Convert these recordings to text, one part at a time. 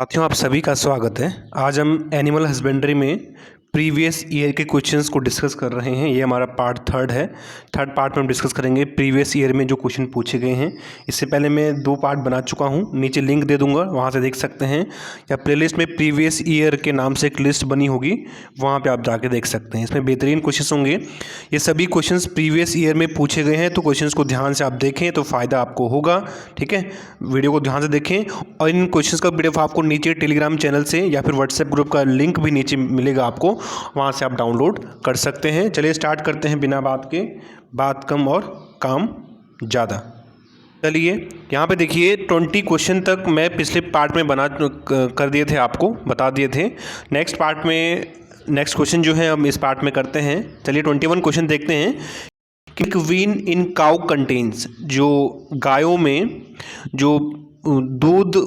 साथियों, आप सभी का स्वागत है। आज हम एनिमल हस्बेंड्री में प्रीवियस ईयर के क्वेश्चंस को डिस्कस कर रहे हैं। ये हमारा पार्ट थर्ड है। थर्ड पार्ट में हम डिस्कस करेंगे प्रीवियस ईयर में जो क्वेश्चन पूछे गए हैं। इससे पहले मैं 2 पार्ट बना चुका हूँ, नीचे लिंक दे दूंगा, वहाँ से देख सकते हैं, या प्लेलिस्ट में प्रीवियस ईयर के नाम से एक लिस्ट बनी होगी, वहाँ पर आप जाके देख सकते हैं। इसमें बेहतरीन क्वेश्चन होंगे। ये सभी क्वेश्चन प्रीवियस ईयर में पूछे गए हैं, तो क्वेश्चन को ध्यान से आप देखें तो फ़ायदा आपको होगा। ठीक है, वीडियो को ध्यान से देखें और इन क्वेश्चंस का पीडीएफ आपको नीचे टेलीग्राम चैनल से या फिर व्हाट्सएप ग्रुप का लिंक भी नीचे मिलेगा आपको, वहाँ से आप डाउनलोड कर सकते हैं। चलिए स्टार्ट करते हैं बिना बात के, बात कम और काम ज़्यादा। चलिए यहाँ पे देखिए 20 क्वेश्चन तक मैं पिछले पार्ट में बना कर दिए थे, आपको बता दिए थे। नेक्स्ट क्वेश्चन जो है हम इस पार्ट में करते हैं। चलिए 21 क्वेश्चन देखते हैं। क्वीन इन काउ कंटेन्स, जो गायों में जो दूध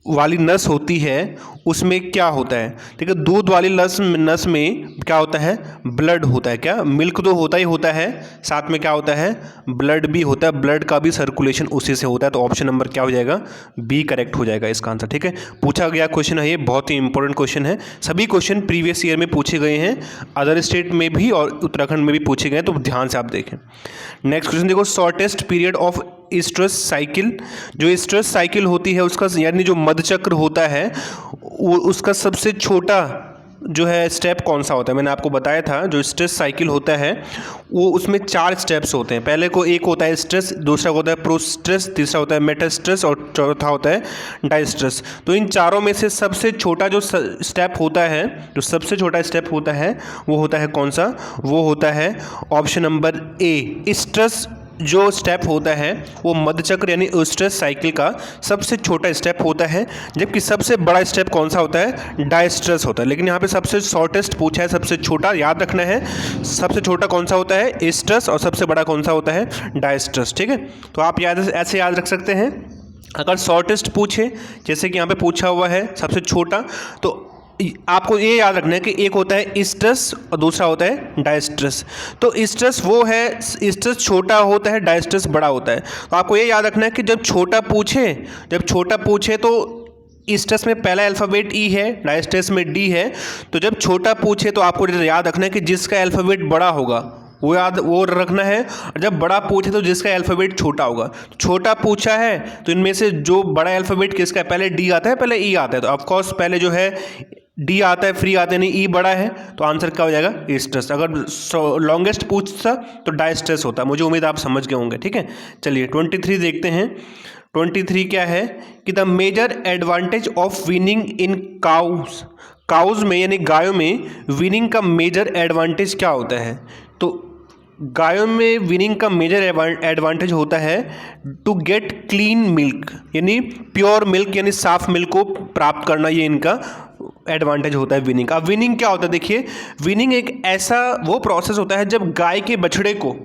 वाली नस होती है उसमें क्या होता है। ठीक है, दूध वाली नस में क्या होता है, ब्लड होता है। क्या, मिल्क तो होता ही होता है, साथ में क्या होता है, ब्लड भी होता है। ब्लड का भी सर्कुलेशन उसी से होता है। तो ऑप्शन नंबर क्या हो जाएगा, बी करेक्ट हो जाएगा इसका आंसर। ठीक है, पूछा गया क्वेश्चन है, ये बहुत ही इंपॉर्टेंट क्वेश्चन है। सभी क्वेश्चन प्रीवियस ईयर में पूछे गए हैं, अदर स्टेट में भी और उत्तराखंड में भी पूछे गए, तो ध्यान से आप देखें। नेक्स्ट क्वेश्चन देखो, shortest period of stress cycle. जो स्ट्रेस साइकिल होती है उसका यानी जो मधचक्र होता है उसका सबसे छोटा जो है स्टेप कौन सा होता है। मैंने आपको बताया था जो स्ट्रेस साइकिल होता है वो उसमें 4 स्टेप्स होते हैं। पहले को एक होता है स्ट्रेस, दूसरा होता है प्रोस्ट्रेस, तीसरा होता है मेटास्ट्रेस और चौथा होता है डायस्ट्रेस। तो इन चारों में से सबसे छोटा जो स्टेप होता है, जो सबसे छोटा स्टेप होता है वो होता है कौन सा, वो होता है ऑप्शन नंबर ए। स्ट्रेस जो स्टेप होता है वो मधचक्र यानी स्ट्रेस साइकिल का सबसे छोटा स्टेप होता है, जबकि सबसे बड़ा स्टेप कौन सा होता है, डायस्ट्रेस होता है। लेकिन यहाँ पे सबसे शॉर्टेस्ट पूछा है, सबसे छोटा याद रखना है। सबसे छोटा कौन सा होता है, स्ट्रेस, और सबसे बड़ा कौन सा होता है, डायस्ट्रेस। ठीक है, तो आप ऐसे याद रख सकते हैं। अगर शॉर्टेस्ट पूछे, जैसे कि यहाँ पे पूछा हुआ है सबसे छोटा, तो आपको ये याद रखना है कि एक होता है स्ट्रेस और दूसरा होता है डायस्ट्रेस। तो स्ट्रेस वो है, स्ट्रेस छोटा होता है, डायस्ट्रेस बड़ा होता है। तो आपको ये याद रखना है कि जब छोटा पूछे तो स्ट्रेस में पहला अल्फ़ाबेट ई है, डायस्ट्रेस में डी है। तो जब छोटा पूछे तो आपको याद रखना है कि जिसका अल्फ़ाबेट बड़ा होगा वो रखना है, और जब बड़ा पूछे तो जिसका अल्फ़ाबेट छोटा होगा। छोटा पूछा है तो इनमें से जो बड़ा अल्फ़ाबेट किसका है, पहले डी आता है पहले ई आता है। तो ऑफकोर्स पहले जो है डी आता है, फ्री आते नहीं, ई बड़ा है, तो आंसर क्या हो जाएगा, स्ट्रेस। अगर लॉन्गेस्ट पूछता तो डायस्ट्रेस होता। मुझे उम्मीद आप समझ गए होंगे। ठीक है, चलिए 23 देखते हैं। 23 क्या है कि the major advantage of weaning in cows में यानी गायों में विनिंग का मेजर एडवांटेज क्या होता है। तो गायों में विनिंग का मेजर एडवांटेज होता है टू गेट क्लीन मिल्क, यानी प्योर मिल्क यानी साफ मिल्क को प्राप्त करना, ये इनका एडवांटेज होता है विनिंग का। विनिंग क्या होता है, देखिए विनिंग एक ऐसा वो प्रोसेस होता है जब गाय के बछड़े को,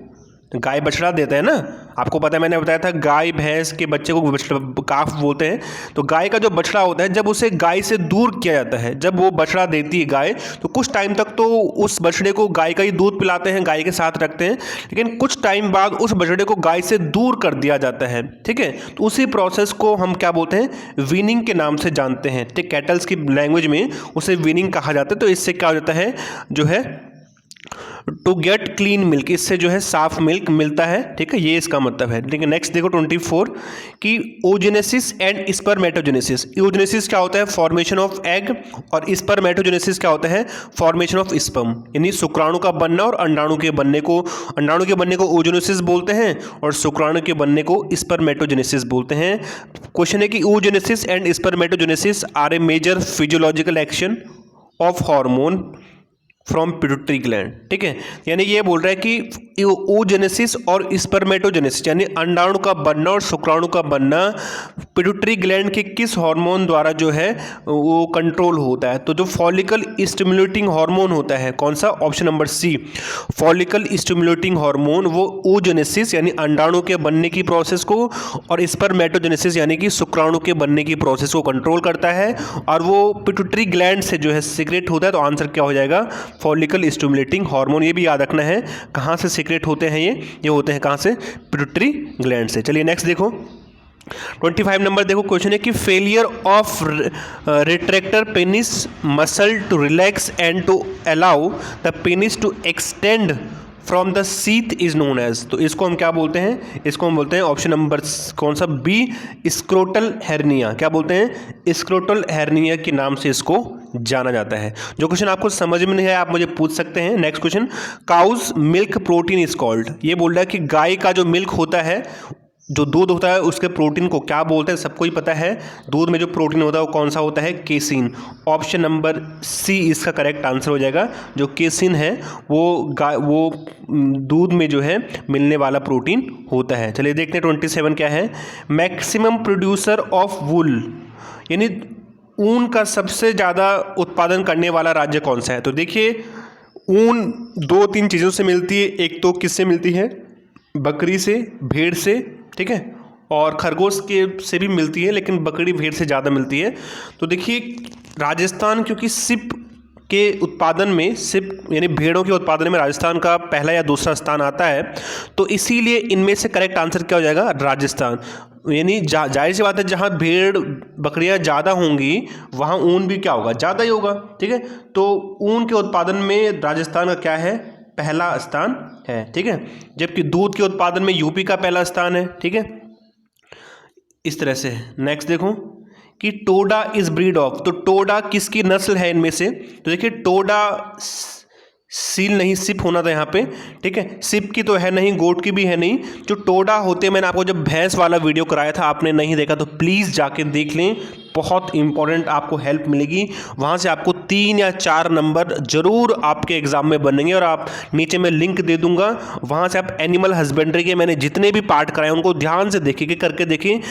गाय बछड़ा देता है ना, आपको पता है, मैंने बताया था गाय भैंस के बच्चे को काफ बोलते हैं। तो गाय का जो बछड़ा होता है जब उसे गाय से दूर किया जाता है, जब वो बछड़ा देती है गाय, तो कुछ टाइम तक तो उस बछड़े को गाय का ही दूध पिलाते हैं, गाय के साथ रखते हैं, लेकिन कुछ टाइम बाद उस बछड़े को गाय से दूर कर दिया जाता है। ठीक है, तो उसी प्रोसेस को हम क्या बोलते हैं, विनिंग के नाम से जानते हैं। ठीक, कैटल्स की लैंग्वेज में उसे विनिंग कहा जाता है। तो इससे क्या हो जाता है, जो है टू गेट क्लीन मिल्क, इससे जो है साफ मिल्क मिलता है। ठीक है, ये इसका मतलब है। ठीक है, नेक्स्ट देखो 24 कि oogenesis एंड स्पर्मेटोजेनेसिस। oogenesis क्या होता है, फॉर्मेशन ऑफ एग, और स्पर्मेटोजेनेसिस क्या होता है, फॉर्मेशन ऑफ स्पर्म, यानी शुक्राणु का बनना और अंडाणु के बनने को oogenesis बोलते हैं और शुक्राणु के बनने को स्पर्मेटोजेनेसिस बोलते हैं। क्वेश्चन है कि oogenesis and spermatogenesis are a major physiological action of hormone from pituitary gland. ठीक है, यानी ये बोल रहा है कि oogenesis और स्पर्मेटोजेनेसिस यानी अंडाणु का बनना और शुक्राणु का बनना पिट्यूटरी ग्लैंड के किस हार्मोन द्वारा जो है वो कंट्रोल होता है। तो जो फॉलिकल स्टिमुलेटिंग हार्मोन होता है, कौन सा, option number C, follicle stimulating hormone, वो oogenesis यानी अंडाणु के बनने की प्रोसेस को और स्पर्मेटोजेनेसिस यानी कि शुक्राणु के बनने की प्रोसेस को कंट्रोल करता है, और वो पिट्यूटरी ग्लैंड से जो है सीक्रेट होता है। तो आंसर क्या हो जाएगा, फॉलिकल स्टिमुलेटिंग हार्मोन। ये भी याद रखना है, कहाँ से सीक्रेट होते हैं ये होते हैं कहाँ से, पिट्यूटरी ग्लैंड से। चलिए नेक्स्ट देखो 25 नंबर देखो क्वेश्चन है कि failure of retractor penis muscle to relax and to allow the penis to extend from the sheath is known as. तो इसको हम क्या बोलते हैं, इसको हम बोलते हैं ऑप्शन नंबर कौन सा, बी, स्क्रोटल हेर्निया। क्या बोलते हैं, स्क्रोटल हेर्निया के नाम से इसको जाना जाता है। जो क्वेश्चन आपको समझ में नहीं है आप मुझे पूछ सकते हैं। Next question, cows milk protein is called. ये बोल रहा है कि गाय का जो मिल्क होता है, जो दूध होता है, उसके प्रोटीन को क्या बोलते हैं, सबको ही पता है। दूध में जो प्रोटीन होता है वो कौन सा होता है, केसिन। ऑप्शन नंबर सी इसका करेक्ट आंसर हो जाएगा। जो केसिन है वो दूध में जो है मिलने वाला प्रोटीन होता है। चलिए देखते हैं 27 क्या है। मैक्सिमम प्रोड्यूसर ऑफ वुल, यानी ऊन का सबसे ज़्यादा उत्पादन करने वाला राज्य कौन सा है। तो देखिए ऊन 2-3 चीज़ों से मिलती है। एक तो किससे मिलती है, बकरी से, भेड़ से, ठीक है, और खरगोश के से भी मिलती है, लेकिन बकरी भेड़ से ज़्यादा मिलती है। तो देखिए राजस्थान, क्योंकि सिप के उत्पादन में, सिप यानी भेड़ों के उत्पादन में राजस्थान का पहला या दूसरा स्थान आता है, तो इसीलिए इनमें से करेक्ट आंसर क्या हो जाएगा, राजस्थान। यानी जाहिर सी बात है जहाँ भेड़ बकरियाँ ज़्यादा होंगी वहाँ ऊन भी क्या होगा, ज़्यादा ही होगा, ठीक है। तो ऊन के उत्पादन में राजस्थान का क्या है, पहला स्थान है, ठीक है। जबकि दूध के उत्पादन में यूपी का पहला स्थान है, ठीक है। इस तरह से नेक्स्ट देखो कि टोडा इज ब्रीड ऑफ। तो टोडा किसकी नस्ल है इनमें से। तो देखिए टोडा सील नहीं, सिप होना था यहाँ पे, ठीक है। सिप की तो है नहीं, गोट की भी है नहीं। जो टोडा होते हैं, मैंने आपको जब भैंस वाला वीडियो कराया था, आपने नहीं देखा तो प्लीज़ जाके देख लें, बहुत इंपॉर्टेंट आपको हेल्प मिलेगी। वहाँ से आपको 3 या 4 नंबर जरूर आपके एग्जाम में बनेंगे। और आप नीचे मैं लिंक दे दूंगा, वहाँ से आप एनिमल हस्बेंड्री के मैंने जितने भी पार्ट कराए उनको ध्यान से देखिए, करके देखिए,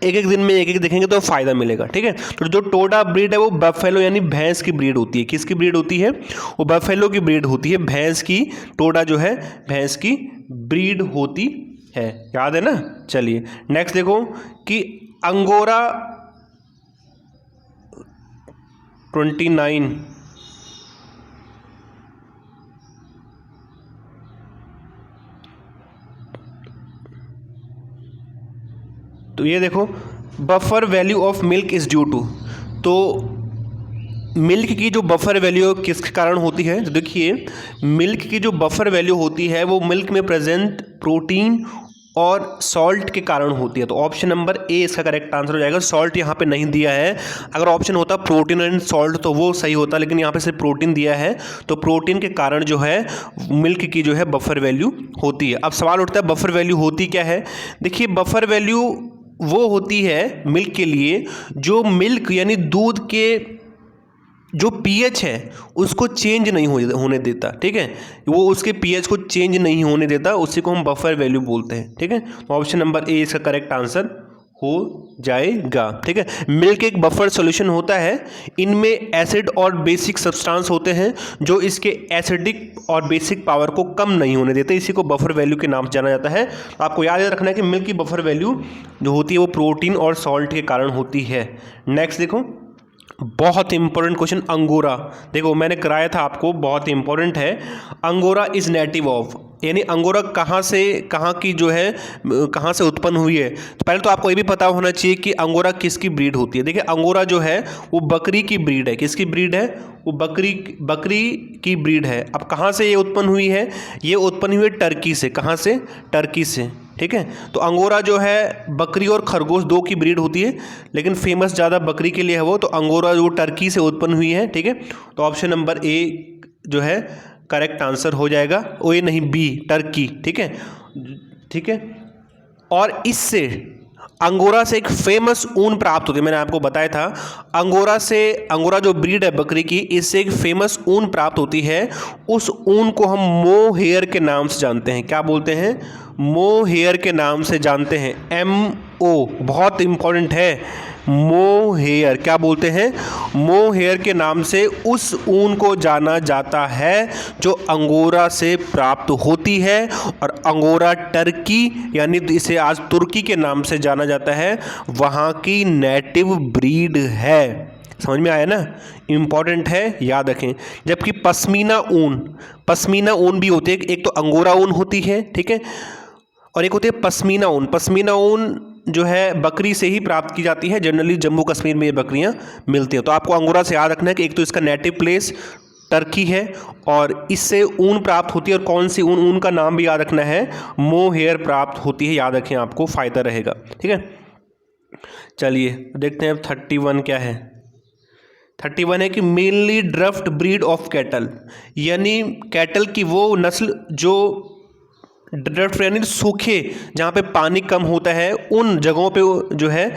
एक दिन में एक देखेंगे तो फ़ायदा मिलेगा, ठीक है। तो जो टोडा ब्रीड है वो बफेलो यानी भैंस की ब्रीड होती है। किसकी ब्रीड होती है, वो बफेलो की ब्रीड होती है, भैंस की। टोडा जो है भैंस की ब्रीड होती है, याद है ना। चलिए नेक्स्ट देखो कि अंगोरा 29, तो ये देखो buffer value of milk is due to. तो मिल्क की जो बफर वैल्यू किस कारण होती है, तो देखिए मिल्क की जो बफर वैल्यू होती है वो मिल्क में प्रेजेंट प्रोटीन और सॉल्ट के कारण होती है। तो ऑप्शन नंबर ए इसका करेक्ट आंसर हो जाएगा। सॉल्ट यहाँ पे नहीं दिया है, अगर ऑप्शन होता प्रोटीन एंड सॉल्ट तो वो सही होता, लेकिन यहाँ पे सिर्फ प्रोटीन दिया है। तो प्रोटीन के कारण जो है मिल्क की जो है बफर वैल्यू होती है। अब सवाल उठता है बफर वैल्यू होती क्या है। देखिए बफर वैल्यू वो होती है मिल्क के लिए जो मिल्क यानी दूध के जो पीएच है उसको चेंज नहीं होने देता, ठीक है। वो उसके पीएच को चेंज नहीं होने देता, उसी को हम बफर वैल्यू बोलते हैं, ठीक है। तो ऑप्शन नंबर ए इसका करेक्ट आंसर हो जाएगा, ठीक है। मिल्क एक बफर सॉल्यूशन होता है, इनमें एसिड और बेसिक सब्सटेंस होते हैं जो इसके एसिडिक और बेसिक पावर को कम नहीं होने देते, इसी को बफर वैल्यू के नाम से जाना जाता है। तो आपको याद रखना है कि मिल्क की बफर वैल्यू जो होती है वो प्रोटीन और सॉल्ट के कारण होती है। नेक्स्ट देखो बहुत इंपॉर्टेंट क्वेश्चन, अंगोरा। देखो मैंने कराया था आपको, बहुत इंपॉर्टेंट है। अंगोरा इज नेटिव ऑफ, यानी अंगोरा कहाँ से, कहाँ की जो है, कहाँ से उत्पन्न हुई है। तो पहले तो आपको ये भी पता होना चाहिए कि अंगोरा किसकी ब्रीड होती है। देखिए अंगोरा जो है वो बकरी की ब्रीड है। किसकी ब्रीड है, वो बकरी की ब्रीड है। अब कहाँ से ये उत्पन्न हुई है, ये उत्पन्न हुई है टर्की से। कहाँ से, टर्की से, ठीक है। तो अंगोरा जो है बकरी और खरगोश दो की ब्रीड होती है, लेकिन फेमस ज़्यादा बकरी के लिए है वो। तो अंगोरा जो टर्की से उत्पन्न हुई है, ठीक है। तो ऑप्शन नंबर ए जो है करेक्ट आंसर हो जाएगा। ओ ये नहीं, बी टर्की, ठीक है, ठीक है। और इससे अंगोरा से एक फेमस ऊन प्राप्त होती है, मैंने आपको बताया था। अंगोरा जो ब्रीड है बकरी की, इससे एक फेमस ऊन प्राप्त होती है। उस ऊन को हम मोहेयर के नाम से जानते हैं। क्या बोलते हैं, मोहेयर के नाम से जानते हैं। MO बहुत इंपॉर्टेंट है, मोहेयर। क्या बोलते हैं, मोहेयर के नाम से उस ऊन को जाना जाता है जो अंगोरा से प्राप्त होती है। और अंगोरा टर्की यानी इसे आज तुर्की के नाम से जाना जाता है, वहाँ की नेटिव ब्रीड है। समझ में आया ना, इंपॉर्टेंट है, याद रखें। जबकि पश्मीना ऊन भी होती है, एक तो अंगोरा ऊन होती है, ठीक है, और एक होती है पश्मीना ऊन। पश्मीना ऊन जो है बकरी से ही प्राप्त की जाती है, जनरली जम्मू कश्मीर में ये बकरियां मिलती हैं। तो आपको अंगोरा से याद रखना है कि एक तो इसका नेटिव प्लेस टर्की है और इससे ऊन प्राप्त होती है। और कौन सी ऊन, ऊन का नाम भी याद रखना है, मोहेयर प्राप्त होती है, याद रखें, आपको फ़ायदा रहेगा। ठीक है, चलिए देखते हैं अब 31 क्या है। 31 है कि mainly drought breed of cattle, यानी कैटल की वो नस्ल जो ड्रफ्ट यानी सूखे, जहाँ पे पानी कम होता है, उन जगहों पे जो है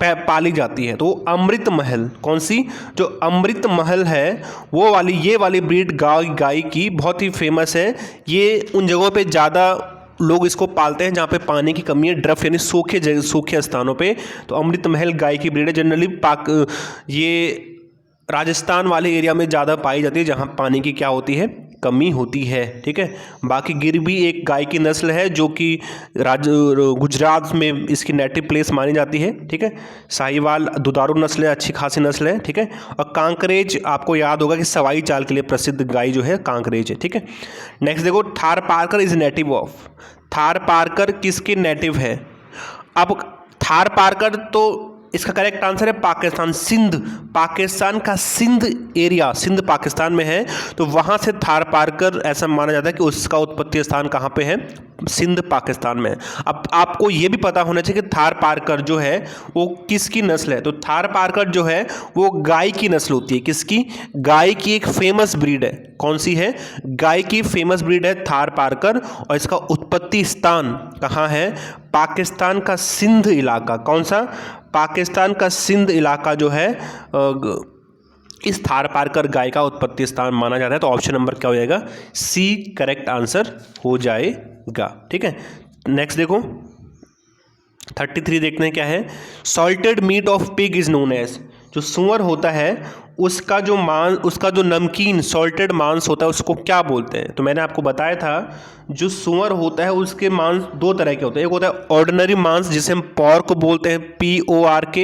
पाली जाती है। तो अमृत महल, कौन सी, जो अमृत महल है वो वाली, ये वाली ब्रीड गाय की बहुत ही फेमस है। ये उन जगहों पे ज़्यादा लोग इसको पालते हैं जहाँ पे पानी की कमी है, ड्रफ यानी सूखे स्थानों पे। तो अमृत महल गाय की ब्रीड है, जनरली ये राजस्थान वाले एरिया में ज़्यादा पाई जाती है जहाँ पानी की क्या होती है, कमी होती है। ठीक है, बाकी गिर भी एक गाय की नस्ल है जो कि गुजरात में इसकी नेटिव प्लेस मानी जाती है। ठीक है, साहिवाल दुधारू नस्ल है, अच्छी खासी नस्ल है। ठीक है, और कांकरेज आपको याद होगा कि सवाई चाल के लिए प्रसिद्ध गाय जो है कांकरेज है। ठीक है, नेक्स्ट देखो, थार पारकर इज नेटिव ऑफ, थार पारकर किसके नेटिव है। अब थार पारकर तो इसका करेक्ट आंसर है पाकिस्तान, सिंध, पाकिस्तान का सिंध एरिया, सिंध पाकिस्तान में है। तो वहाँ से थार पारकर ऐसा माना जाता है कि उसका उत्पत्ति स्थान कहाँ पे है, सिंध पाकिस्तान में है। अब आपको ये भी पता होना चाहिए कि थार पारकर जो है वो किसकी नस्ल है। तो थार पारकर जो है वो गाय की नस्ल होती है, किसकी, गाय की एक फेमस ब्रीड है। कौन सी है, गाय की फेमस ब्रीड है थार पारकर। और इसका उत्पत्ति स्थान कहाँ है, पाकिस्तान का सिंध इलाका। कौन सा, पाकिस्तान का सिंध इलाका जो है इस थार पारकर गाय का उत्पत्ति स्थान माना जाता है। तो ऑप्शन नंबर क्या हो जाएगा, सी करेक्ट आंसर हो जाएगा। ठीक है, नेक्स्ट देखो 33 देखते हैं क्या है। Salted meat of pig is known as, जो सुअर होता है उसका जो नमकीन सॉल्टेड मांस होता है उसको क्या बोलते हैं। तो मैंने आपको बताया था जो सुअर होता है उसके मांस दो तरह के होते हैं, एक होता है ऑर्डिनरी मांस जिसे हम पॉर्क बोलते हैं, PORK।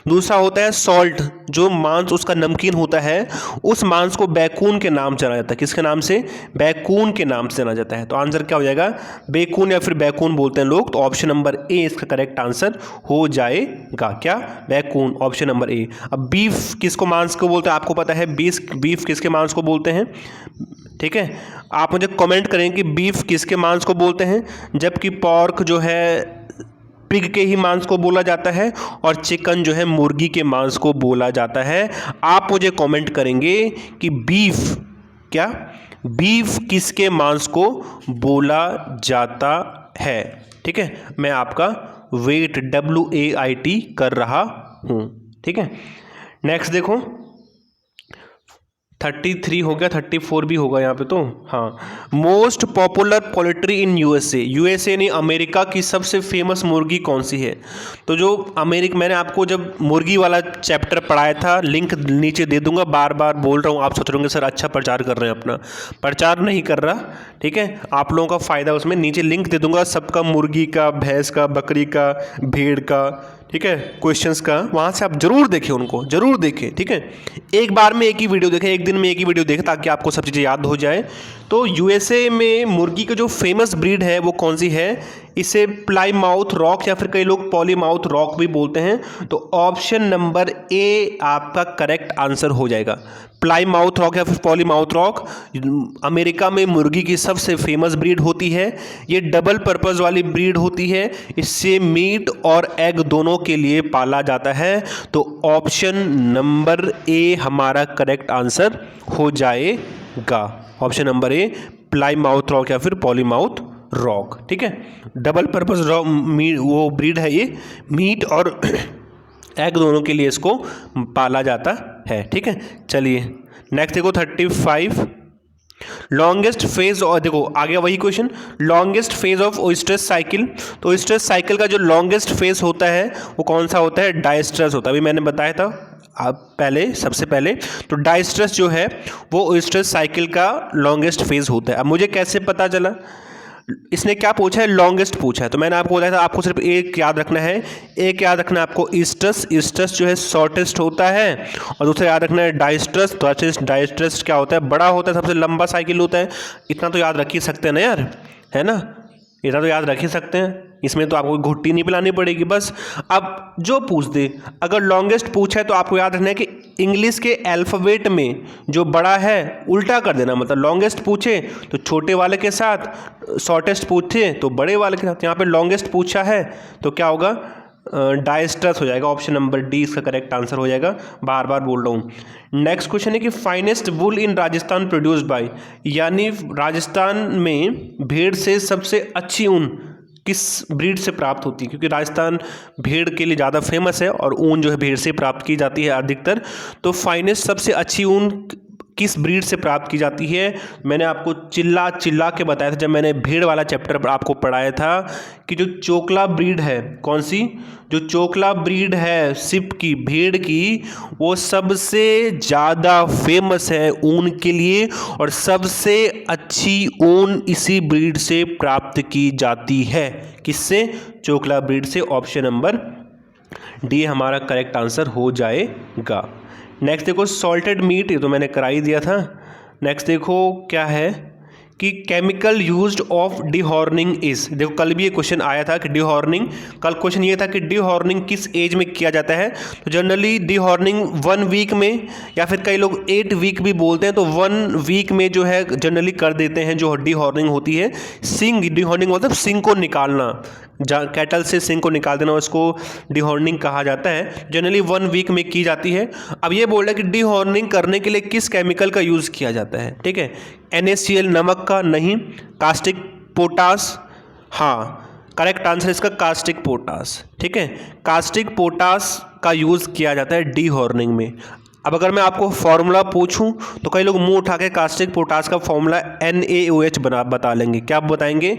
दूसरा होता है सॉल्ट, जो मांस उसका नमकीन होता है उस मांस को बैकून के नाम से जाना जाता है। किसके नाम से, बैकून के नाम से जाना जाता है। तो आंसर क्या हो जाएगा, बैकून या फिर बैकून बोलते हैं लोग। तो ऑप्शन नंबर ए इसका करेक्ट आंसर हो जाएगा, क्या, बैकून, ऑप्शन नंबर ए। अब बीफ किसको मांस को बोलते हैं, आपको पता है बीफ किसके मांस को बोलते हैं। ठीक है, आप मुझे कमेंट करें कि बीफ किसके मांस को बोलते हैं, जबकि पॉर्क जो है पिग के ही मांस को बोला जाता है और चिकन जो है मुर्गी के मांस को बोला जाता है। आप मुझे कमेंट करेंगे कि बीफ क्या, बीफ किसके मांस को बोला जाता है। ठीक है, मैं आपका वेट WAIT कर रहा हूँ। ठीक है, नेक्स्ट देखो 33 हो गया, 34 भी होगा यहाँ पे। तो हाँ, मोस्ट पॉपुलर पोल्ट्री इन USA यानी अमेरिका की सबसे फेमस मुर्गी कौन सी है। तो जो अमेरिका, मैंने आपको जब मुर्गी वाला चैप्टर पढ़ाया था, लिंक नीचे दे दूंगा, बार बार बोल रहा हूँ, आप सोच रहे होंगे सर अच्छा प्रचार कर रहे हैं, अपना प्रचार नहीं कर रहा। ठीक है, आप लोगों का फ़ायदा उसमें, नीचे लिंक दे दूंगा सबका, मुर्गी का, भैंस का, बकरी का, भेड़ का, ठीक है, क्वेश्चंस का, वहाँ से आप जरूर देखें, उनको जरूर देखें। ठीक है, एक बार में एक ही वीडियो देखें, एक दिन में एक ही वीडियो देखें ताकि आपको सब चीज़ें याद हो जाए। तो USA में मुर्गी का जो फेमस ब्रीड है वो कौन सी है, इसे प्लाईमाउथ रॉक या फिर कई लोग पॉलीमाउथ रॉक भी बोलते हैं। तो ऑप्शन नंबर ए आपका करेक्ट आंसर हो जाएगा, प्लाईमाउथ रॉक या फिर पॉलीमाउथ रॉक अमेरिका में मुर्गी की सबसे फेमस ब्रीड होती है। ये डबल पर्पज़ वाली ब्रीड होती है, इससे मीट और एग दोनों के लिए पाला जाता है। तो ऑप्शन नंबर ए हमारा करेक्ट आंसर हो जाएगा, ऑप्शन नंबर ए प्लाईमाउथ रॉक या फिर पॉलीमाउथ रॉक। ठीक है, डबल पर्पज़ रॉक वो ब्रीड है, ये मीट और एग दोनों के लिए इसको पाला जाता है। ठीक है, चलिए नेक्स्ट देखो 35, लॉन्गेस्ट फेज, और देखो आगे वही question, longest phase of oestrus cycle. तो ओइस्ट्रस साइकिल का जो लॉन्गेस्ट फेज होता है वो कौन सा होता है, डायस्ट्रस होता है। अभी मैंने बताया था आप पहले, सबसे पहले, तो डायस्ट्रस जो है वो ओइस्ट्रस साइकिल का लॉन्गेस्ट फेज होता है। अब मुझे कैसे पता चला, इसने क्या पूछा है, लॉन्गेस्ट पूछा है। तो मैंने आपको बताया था आपको सिर्फ एक याद रखना है, एक याद रखना है आपको ईस्टस, ईस्टस जो है शॉर्टेस्ट होता है, और दूसरा याद रखना है डायस्ट्रस। तो डायस्ट्रस क्या होता है, बड़ा होता है, सबसे लंबा साइकिल होता है। इतना तो याद रख ही सकते हैं ना यार, है ना। इतना तो याद रख ही सकते हैं, इसमें तो आपको घुट्टी नहीं पिलानी पड़ेगी बस। अब जो पूछ दे, अगर लॉन्गेस्ट पूछा है तो आपको याद रखना है कि इंग्लिश के अल्फ़ाबेट में जो बड़ा है उल्टा कर देना, मतलब लॉन्गेस्ट पूछे तो छोटे वाले के साथ, शॉर्टेस्ट पूछे तो बड़े वाले के साथ। यहाँ पे लॉन्गेस्ट पूछा है तो क्या होगा, डायस्ट्रस हो जाएगा, ऑप्शन नंबर डी इसका करेक्ट आंसर हो जाएगा, बार बार बोल रहा हूँ। नेक्स्ट क्वेश्चन है कि finest wool in Rajasthan produced by, यानी राजस्थान में भेड़ से सबसे अच्छी ऊन किस ब्रीड से प्राप्त होती है, क्योंकि राजस्थान भेड़ के लिए ज़्यादा फेमस है और ऊन जो है भेड़ से प्राप्त की जाती है अधिकतर। तो फाइनेस्ट सबसे अच्छी ऊन किस ब्रीड से प्राप्त की जाती है, मैंने आपको चिल्ला चिल्ला के बताया था जब मैंने भेड़ वाला चैप्टर आपको पढ़ाया था कि जो चोकला ब्रीड है, कौन सी, जो चोकला ब्रीड है सिप की, भेड़ की, वो सबसे ज़्यादा फेमस है ऊन के लिए और सबसे अच्छी ऊन इसी ब्रीड से प्राप्त की जाती है। किससे, चोकला ब्रीड से। ऑप्शन नंबर डी हमारा करेक्ट आंसर हो जाएगा। नेक्स्ट देखो सॉल्टेड मीट, ये तो मैंने करा ही दिया था। नेक्स्ट देखो क्या है कि केमिकल यूज्ड ऑफ डिहॉर्निंग इज, देखो कल भी ये क्वेश्चन आया था कि डिहॉर्निंग, कल क्वेश्चन ये था कि डिहॉर्निंग किस एज में किया जाता है। तो जनरली डिहॉर्निंग 1 वीक में, या फिर कई लोग 8 वीक भी बोलते हैं, तो 1 वीक में जो है जनरली कर देते हैं जो डिहॉर्निंग होती है। सिंग, डिहॉर्निंग मतलब सिंग को निकालना, कैटल से सिंग को निकाल देना, उसको डिहॉर्निंग कहा जाता है। जनरली 1 वीक में की जाती है। अब ये बोल रहा है कि डिहॉर्निंग करने के लिए किस केमिकल का यूज़ किया जाता है, ठीक है। NaCl नमक का, नहीं। कास्टिक पोटास, हाँ करेक्ट आंसर इसका कास्टिक पोटास, ठीक है। कास्टिक पोटास का यूज़ किया जाता है डिहॉर्निंग में। अब अगर मैं आपको फॉर्मूला पूछूं तो कई लोग मुंह उठा के कास्टिक पोटास का फॉर्मूला NaOH बता लेंगे। क्या आप बताएंगे,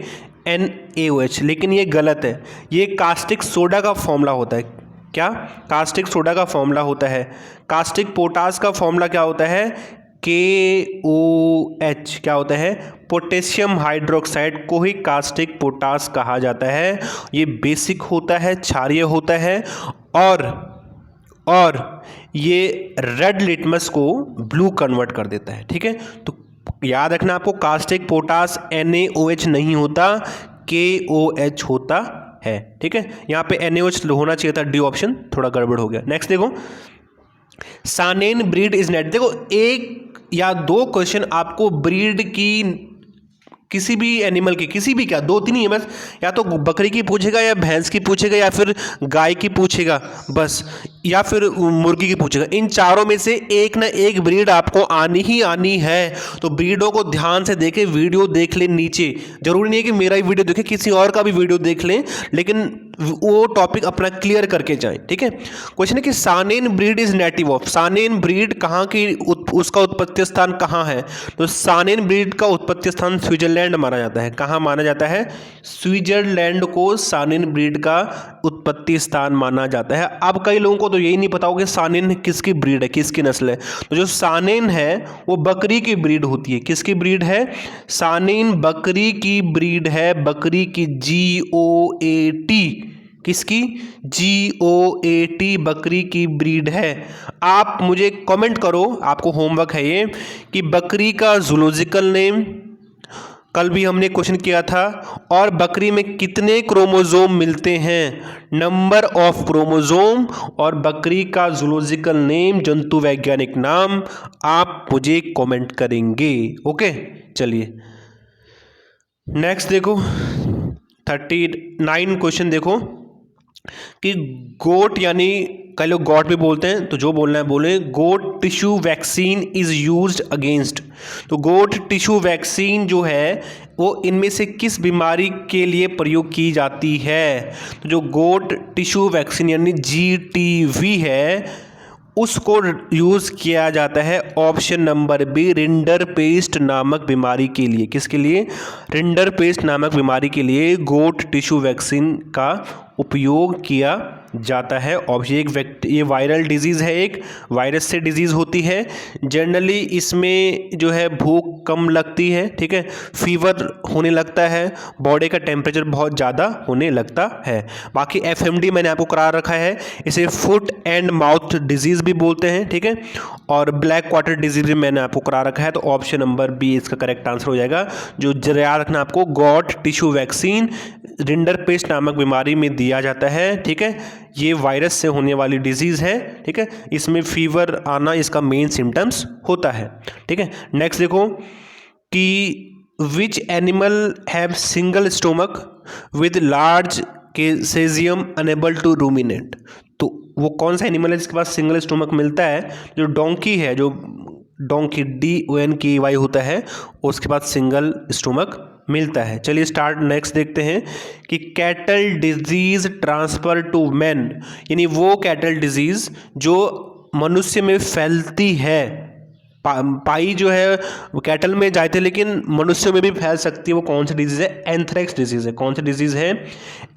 NaOH, लेकिन ये गलत है, ये कास्टिक सोडा का फॉर्मूला होता है। क्या, कास्टिक सोडा का फॉर्मूला होता है। कास्टिक पोटास का फॉर्मूला क्या होता है, KOH, क्या होता है, पोटेशियम हाइड्रोक्साइड को ही कास्टिक पोटास कहा जाता है। ये बेसिक होता है, क्षारीय होता है और ये रेड लिटमस को ब्लू कन्वर्ट कर देता है, ठीक है। तो याद रखना आपको, कास्टिक पोटास NaOH नहीं होता, KOH होता है, ठीक है। यहाँ पे NaOH होना चाहिए था, डी ऑप्शन थोड़ा गड़बड़ हो गया। नेक्स्ट देखो सानेन ब्रीड इज नेट, देखो 1 या 2 क्वेश्चन आपको ब्रीड की किसी भी एनिमल की, किसी भी, क्या 2-3 ही है बस, या तो बकरी की पूछेगा या भैंस की पूछेगा या फिर गाय की पूछेगा बस, या फिर मुर्गी की पूछेगा। इन चारों में से एक ना एक ब्रीड आपको आनी ही आनी है। तो ब्रीडों को ध्यान से देखें, वीडियो देख लें नीचे, जरूरी नहीं है कि मेरा ही वीडियो देखें, किसी और का भी वीडियो देख लें, लेकिन वो टॉपिक अपना क्लियर करके जाएं, ठीक है। क्वेश्चन है कि सानेन ब्रीड इज नेटिव ऑफ, सानेन ब्रीड कहाँ की, उसका उत्पत्ति स्थान कहाँ है। तो सानेन ब्रीड का उत्पत्ति स्थान स्विट्जरलैंड माना जाता है। कहाँ माना जाता है, स्विट्जरलैंड को सानेन ब्रीड का उत्पत्ति स्थान माना जाता है। अब कई लोगों को तो यही नहीं पता होगा कि सानेन किसकी ब्रीड है, किसकी नस्ल है। तो जो सानेन है वो बकरी की ब्रीड होती है। किसकी ब्रीड है, सानेन बकरी की ब्रीड है, बकरी की, GOAT, किसकी, GOAT बकरी की ब्रीड है। आप मुझे कमेंट करो, आपको होमवर्क है ये, कि बकरी का जूलॉजिकल नेम, कल भी हमने क्वेश्चन किया था, और बकरी में कितने क्रोमोसोम मिलते हैं, नंबर ऑफ क्रोमोसोम, और बकरी का जूलॉजिकल नेम, जंतु वैज्ञानिक नाम, आप मुझे कमेंट करेंगे। ओके, चलिए नेक्स्ट देखो 39 क्वेश्चन देखो कि गोट, यानी कई लोग गॉट भी बोलते हैं, तो जो बोलना है बोले। Goat tissue vaccine is used against, तो गोट टिश्यू वैक्सीन जो है वो इनमें से किस बीमारी के लिए प्रयोग की जाती है। तो जो गोट टिश्यू वैक्सीन यानी GTV है उसको यूज़ किया जाता है, ऑप्शन नंबर बी, रिंडरपेस्ट नामक बीमारी के लिए। किसके लिए, रिंडरपेस्ट नामक बीमारी के लिए गोट टिश्यू वैक्सीन का उपयोग किया जाता है। ऑप्शन ये वायरल डिजीज़ है, एक वायरस से डिजीज़ होती है। जनरली इसमें जो है भूख कम लगती है, ठीक है, फीवर होने लगता है, बॉडी का टेम्परेचर बहुत ज़्यादा होने लगता है। बाकी FMD मैंने आपको करा रखा है, इसे फुट एंड माउथ डिजीज़ भी बोलते हैं, ठीक है, और ब्लैक क्वार्टर डिजीज़ भी मैंने आपको करा रखा है। तो ऑप्शन नंबर बी इसका करेक्ट आंसर हो जाएगा। जो याद रखना आपको, गॉट टिश्यू वैक्सीन रिंडरपेस्ट नामक बीमारी में दिया जाता है, ठीक है। ये वायरस से होने वाली डिजीज़ है, ठीक है। इसमें फीवर आना इसका मेन सिम्टम्स होता है, ठीक है। नेक्स्ट देखो कि which animal have single stomach with large caecum unable to ruminate. तो वो कौन सा एनिमल है जिसके पास सिंगल स्टोमक मिलता है? जो डोंकी है, जो डोंकी DONKY होता है, उसके पास सिंगल स्टोमक मिलता है। चलिए स्टार्ट नेक्स्ट देखते हैं कि cattle disease transfer to man, यानी वो कैटल डिजीज जो मनुष्य में फैलती है, पाई जो है वो कैटल में जाते लेकिन मनुष्यों में भी फैल सकती है। वो कौन सी डिजीज़ है? एंथ्रेक्स डिजीज़ है। कौन सी डिजीज़ है?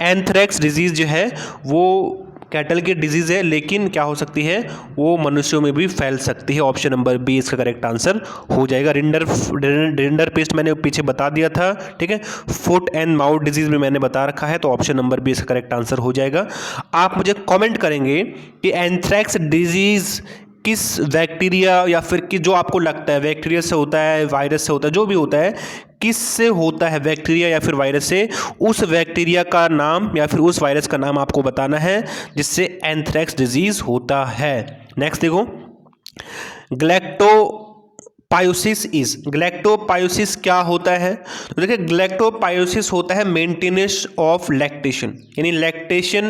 एंथ्रेक्स डिजीज़ जो है वो कैटल की डिजीज़ है, लेकिन क्या हो सकती है, वो मनुष्यों में भी फैल सकती है। ऑप्शन नंबर बी इसका करेक्ट आंसर हो जाएगा। रिंडर पेस्ट मैंने पीछे बता दिया था, ठीक है। फुट एंड माउथ डिजीज़ भी मैंने बता रखा है, तो ऑप्शन नंबर बी इसका करेक्ट आंसर हो जाएगा। आप मुझे कमेंट करेंगे कि एंथ्रेक्स डिजीज़ किस बैक्टीरिया या फिर कि जो आपको लगता है बैक्टीरिया से होता है, वायरस से होता है, जो भी होता है, किस से होता है, बैक्टीरिया या फिर वायरस से, उस बैक्टीरिया का नाम या फिर उस वायरस का नाम आपको बताना है जिससे एंथ्रेक्स डिजीज होता है। नेक्स्ट देखो, ग्लैक्टोपायोसिस क्या होता है? तो देखिए ग्लैक्टोपायोसिस होता है मेंटेनेंस ऑफ लैक्टेशन, यानी लैक्टेशन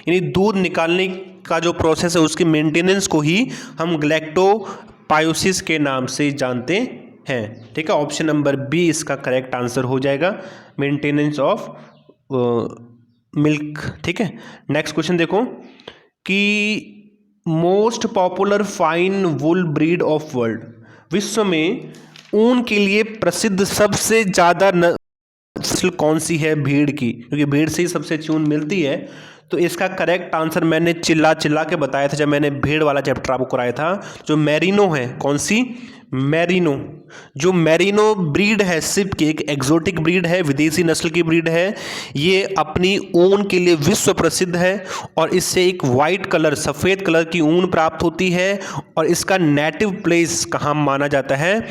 यानी दूध निकालने का जो प्रोसेस है उसकी मेंटेनेंस को ही हम ग्लैक्टोपायोसिस के नाम से जानते हैं, ठीक है। ऑप्शन नंबर बी इसका करेक्ट आंसर हो जाएगा, मेंटेनेंस ऑफ मिल्क, ठीक है। नेक्स्ट क्वेश्चन देखो कि most popular fine wool breed of world, विश्व में ऊन के लिए प्रसिद्ध सबसे ज़्यादा नस्ल कौन सी है भेड़ की? क्योंकि भेड़ से ही सबसे अच्छी ऊन मिलती है। तो इसका करेक्ट आंसर मैंने चिल्ला के बताया था जब मैंने भेड़ वाला चैप्टर आपको कराया था। जो मैरिनो है, कौन सी? मैरिनो। जो मैरिनो ब्रीड है शिप की, एक एक्जोटिक ब्रीड है, विदेशी नस्ल की ब्रीड है। ये अपनी ऊन के लिए विश्व प्रसिद्ध है और इससे एक वाइट कलर, सफ़ेद कलर की ऊन प्राप्त होती है। और इसका नेटिव प्लेस कहाँ माना जाता है?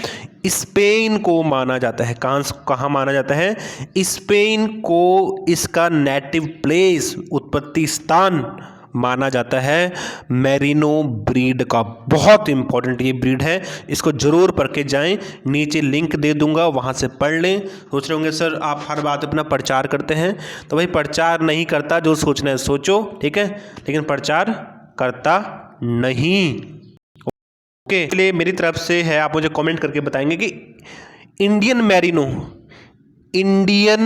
स्पेन को माना जाता है। कहाँ माना जाता है? स्पेन को इसका नेटिव प्लेस, उत्पत्ति स्थान माना जाता है मैरिनो ब्रीड का। बहुत इंपॉर्टेंट ये ब्रीड है, इसको जरूर पढ़ के जाएं, नीचे लिंक दे दूंगा, वहां से पढ़ लें। सोच रहे होंगे सर आप हर बात अपना प्रचार करते हैं, तो भाई प्रचार नहीं करता, जो सोचना है सोचो, ठीक है, लेकिन प्रचार करता नहीं। ओके, इसलिए मेरी तरफ से है, आप मुझे कमेंट करके बताएंगे कि इंडियन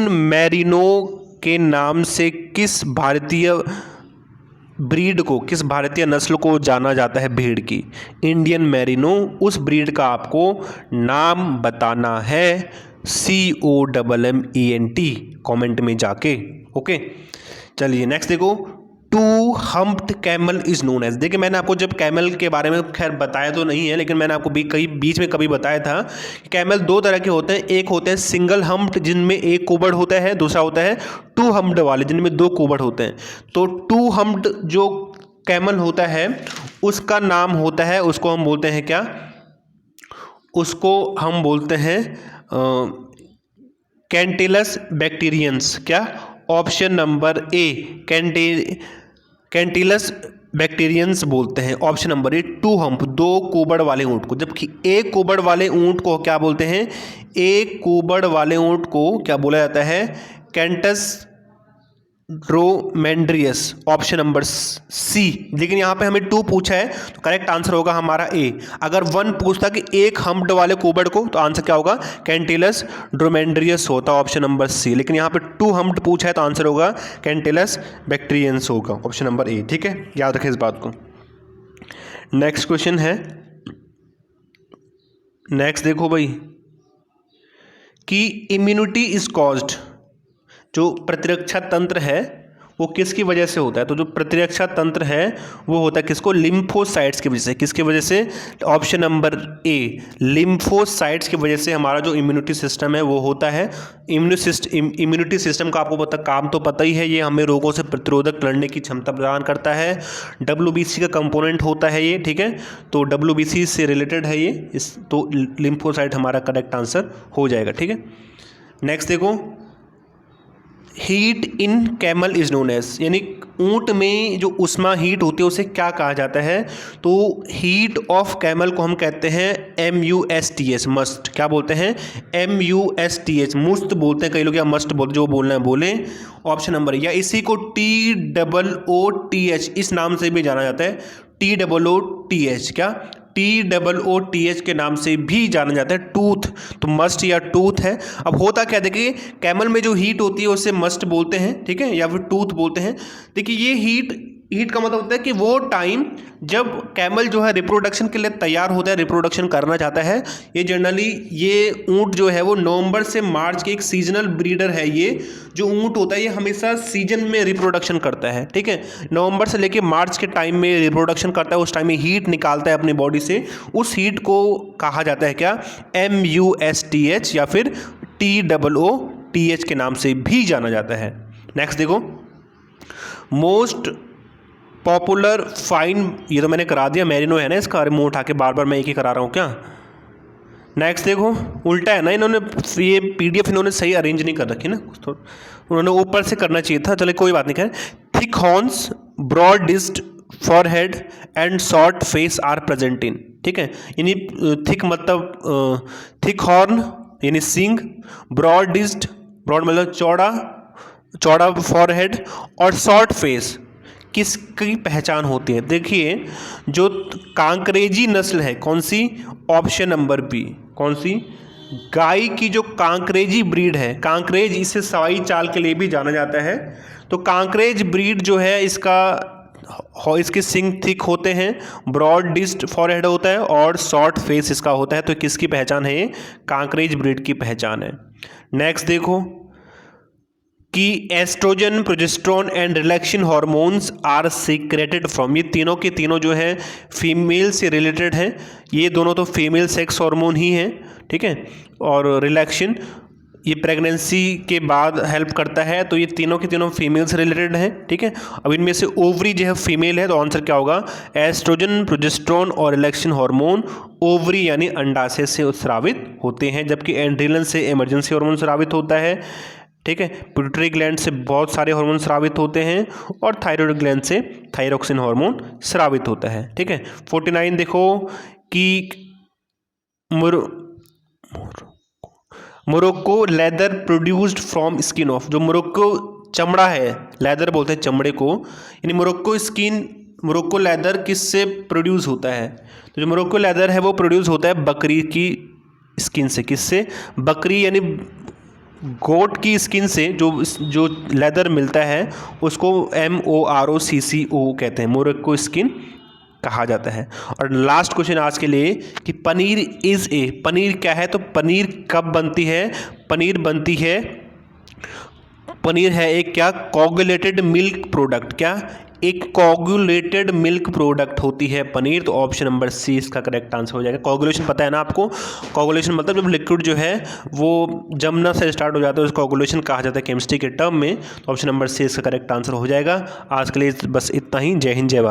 मैरिनो के नाम से किस भारतीय ब्रीड को, किस भारतीय नस्ल को जाना जाता है भेड़ की? इंडियन मैरिनो, उस ब्रीड का आपको नाम बताना है, COMMENT कमेंट में जाके। ओके, चलिए नेक्स्ट देखो, two humped camel is known as. देखिए मैंने आपको जब कैमल के बारे में खैर बताया तो नहीं है, लेकिन मैंने आपको बीच में कभी बताया था कि कैमल दो तरह के होते हैं। एक होते हैं सिंगल हम्प्ड जिनमें एक कोबड़ होता है, दूसरा होता है टू हम्प्ड वाले जिनमें दो कोबड़ होते हैं। तो टू हम्प्ड जो कैमल होता है उसका नाम होता है, उसको हम बोलते हैं क्या? उसको हम बोलते हैं कैंटिलस बैक्टीरियंस। क्या? ऑप्शन नंबर ए कैंटिलस बैक्टीरियंस बोलते हैं। Option number A two hump, दो कोबड़ वाले ऊंट को। जबकि एक कोबड़ वाले ऊंट को क्या बोलते हैं? एक कोबड़ वाले ऊंट को क्या बोला जाता है? कैंटस ड्रोमेंड्रियस। Option number C. लेकिन यहाँ पे हमें टू पूछा है तो करेक्ट आंसर होगा हमारा ए। अगर वन पूछता कि एक हम्प्ड वाले कोबड़ को, तो आंसर क्या होगा? कैंटिलस ड्रोमेंड्रियस होता, ऑप्शन नंबर सी। लेकिन यहाँ पे टू हम्प्ड पूछा है तो आंसर होगा कैंटिलस बैक्टीरियंस होगा, ऑप्शन नंबर ए। ठीक है, याद रखें इस बात को। नेक्स्ट क्वेश्चन है, नेक्स्ट देखो भाई कि इम्यूनिटी इज कॉज्ड, जो प्रतिरक्षा तंत्र है वो किसकी वजह से होता है? तो जो प्रतिरक्षा तंत्र है वो होता है किसको? लिम्फोसाइट्स की वजह से। किसकी वजह से? ऑप्शन नंबर ए, लिम्फोसाइट्स की वजह से हमारा जो इम्यूनिटी सिस्टम है वो होता है। इम्यूनिटी सिस्टम का आपको काम तो पता ही है, ये हमें रोगों से प्रतिरोधक लड़ने की क्षमता प्रदान करता है। WBC का कंपोनेंट होता है ये, ठीक है। तो WBC से रिलेटेड है ये, तो लिम्फोसाइट हमारा करेक्ट आंसर हो जाएगा, ठीक है। नेक्स्ट देखो, heat in camel is known as, यानी ऊंट में जो उष्मा हीट होती है उसे क्या कहा जाता है? तो हीट ऑफ कैमल को हम कहते हैं MUSTH, मस्ट। क्या बोलते हैं? MUSTH, मुस्त बोलते हैं कई लोग, या मस्ट बोलते, जो बोलना है बोलें। ऑप्शन नंबर, या इसी को TOOTH इस नाम से भी जाना जाता है। TOOTH, क्या? TOOTH के नाम से भी जाना जाता है, टूथ। तो मस्ट या टूथ है। अब होता क्या, देखिए कैमल में जो हीट होती है उसे मस्ट बोलते हैं, ठीक है, या फिर टूथ बोलते हैं। देखिए ये हीट का मतलब होता है कि वो टाइम जब कैमल जो है रिप्रोडक्शन के लिए तैयार होता है, रिप्रोडक्शन करना चाहता है। ये जनरली ये ऊंट जो है वो नवंबर से मार्च के, एक सीजनल ब्रीडर है ये। जो ऊंट होता है ये हमेशा सीजन में रिप्रोडक्शन करता है, ठीक है। नवंबर से लेके मार्च के टाइम में रिप्रोडक्शन करता है, उस टाइम में हीट निकालता है अपनी बॉडी से। उस हीट को कहा जाता है क्या? MUSTH या फिर TOOTH के नाम से भी जाना जाता है। नेक्स्ट देखो, मोस्ट पॉपुलर फाइन, ये तो मैंने करा दिया, मेरिनो है ना इसका, मुंह उठा के बार बार मैं एक ही करा रहा हूँ क्या? नेक्स्ट देखो, उल्टा है ना, इन्होंने ये PDF इन्होंने सही अरेंज नहीं कर रखी ना, तो उन्होंने ऊपर से करना चाहिए था। चलो कोई बात नहीं, खैर। Thick horns, broad dished forehead and short face are present in, ठीक है। यानी थिक मतलब थिक हॉर्न यानी सींग, ब्रॉड डिस्ड, ब्रॉड मतलब चौड़ा फॉरहेड, और शॉर्ट फेस किसकी पहचान होती है? देखिए जो कांकरेजी नस्ल है, कौन सी? ऑप्शन नंबर बी, कौन सी? गाय की जो कांकरेजी ब्रीड है, कांकरेज, इसे सवाई चाल के लिए भी जाना जाता है। तो कांकरेज ब्रीड जो है इसके सिंग थिक होते हैं, ब्रॉड डिस्ड फॉरहेड होता है और शॉर्ट फेस इसका होता है। तो किसकी पहचान है? ये कांकरेज ब्रीड की पहचान है। नेक्स्ट देखो कि estrogen, progesterone and relaxin hormones are secreted from, ये तीनों के तीनों जो है फीमेल से रिलेटेड हैं। ये दोनों तो फीमेल सेक्स हार्मोन ही हैं, ठीक है। और रिलैक्सिन ये प्रेगनेंसी के बाद हेल्प करता है, तो ये तीनों के तीनों फीमेल से रिलेटेड हैं, ठीक है। अब इनमें से ओवरी जो है फीमेल है, तो आंसर क्या होगा? एस्ट्रोजन, प्रोजेस्टेरोन और रिलैक्सिन हार्मोन ओवरी यानी अंडाशय से स्रावित होते हैं, जबकि एंड्रिलन से इमरजेंसी हार्मोन स्रावित होता है, ठीक है। पिट्यूटरी ग्लैंड से बहुत सारे हार्मोन स्रावित होते हैं, और थायराइड ग्लैंड से थायरोक्सिन हार्मोन स्रावित होता है, ठीक है। 49 देखो कि Morocco leather produced from skin of, जो मोरक्को चमड़ा है, लेदर बोलते हैं चमड़े को, यानी मोरक्को लेदर किससे प्रोड्यूस होता है? तो जो मोरक्को लेदर है वो प्रोड्यूस होता है बकरी की स्किन से। किससे? बकरी यानी गोट की स्किन से जो लेदर मिलता है उसको MOROCCO कहते हैं, मोरक्को स्किन कहा जाता है। और लास्ट क्वेश्चन आज के लिए कि पनीर क्या है? तो पनीर कब बनती है? पनीर है एक क्या? Coagulated milk product. क्या? एक कोगुलेटेड मिल्क प्रोडक्ट होती है पनीर। तो ऑप्शन नंबर सी इसका करेक्ट आंसर हो जाएगा। कोगुलेशन पता है ना आपको? कोगुलेशन मतलब जब लिक्विड जो है वो जमना से स्टार्ट हो जाता है, उसको कोगुलेशन कहा जाता है केमिस्ट्री के टर्म में। तो ऑप्शन नंबर सी इसका करेक्ट आंसर हो जाएगा। आज के लिए बस इतना ही। जय हिंद, जय भारत।